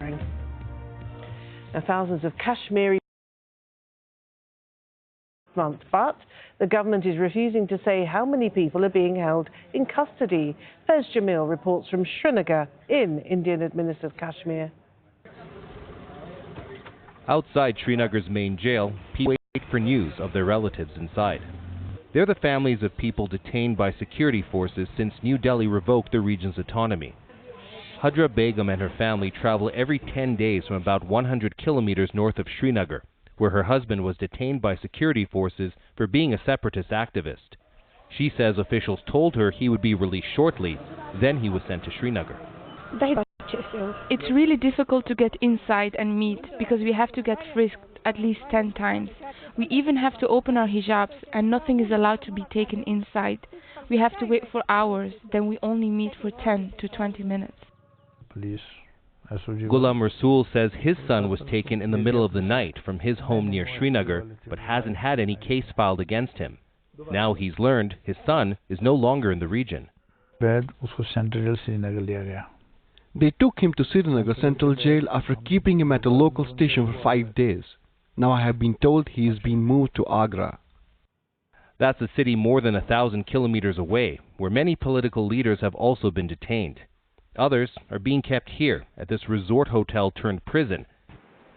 gang. Now, thousands of Kashmiri month, but the government is refusing to say how many people are being held in custody. Fez Jamil reports from Srinagar in Indian-administered Kashmir. Outside Srinagar's main jail, people wait for news of their relatives inside. They're the families of people detained by security forces since New Delhi revoked the region's autonomy. Hajra Begum and her family travel every 10 days from about 100 kilometers north of Srinagar, where her husband was detained by security forces for being a separatist activist. She says officials told her he would be released shortly, then he was sent to Srinagar. It's really difficult to get inside and meet because we have to get frisked at least 10 times. We even have to open our hijabs and nothing is allowed to be taken inside. We have to wait for hours, then we only meet for 10 to 20 minutes. Ghulam Rasool says his son was taken in the middle of the night from his home near Srinagar, but hasn't had any case filed against him. Now he's learned his son is no longer in the region. They took him to Srinagar Central Jail after keeping him at a local station for 5 days. Now I have been told he is being moved to Agra. That's a city more than 1,000 kilometers away, where many political leaders have also been detained. Others are being kept here at this resort hotel turned prison.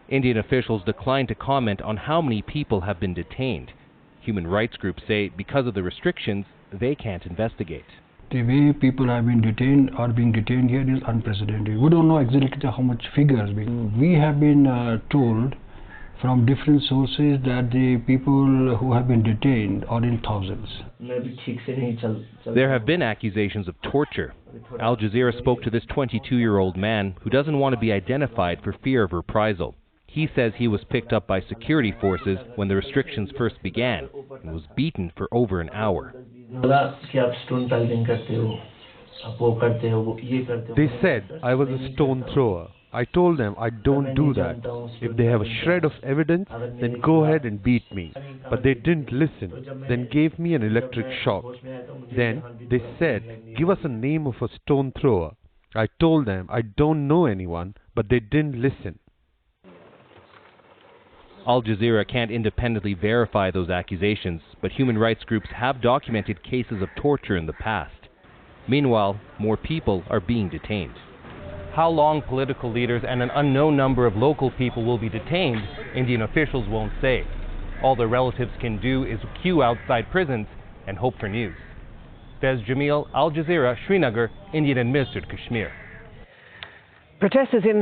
Indian officials declined to comment on how many people have been detained. Human rights groups say because of the restrictions, they can't investigate. The way people have been detained or being detained here is unprecedented. We don't know exactly how much figures. We have been told from different sources that the people who have been detained are in thousands. There have been accusations of torture. Aljazeera spoke to this 22-year-old man who doesn't want to be identified for fear of reprisal. He says he was picked up by security forces when the restrictions first began and was beaten for over an hour. They said I was a stone thrower. I told them I don't do that. If they have a shred of evidence, then go ahead and beat me. But they didn't listen, then gave me an electric shock. Then they said, give us a name of a stone thrower. I told them I don't know anyone, but they didn't listen. Al Jazeera can't independently verify those accusations, but human rights groups have documented cases of torture in the past. Meanwhile, more people are being detained. How long political leaders and an unknown number of local people will be detained, Indian officials won't say. All their relatives can do is queue outside prisons and hope for news. Fez Jamil, Al Jazeera, Srinagar, Indian-administered Kashmir. Protesters in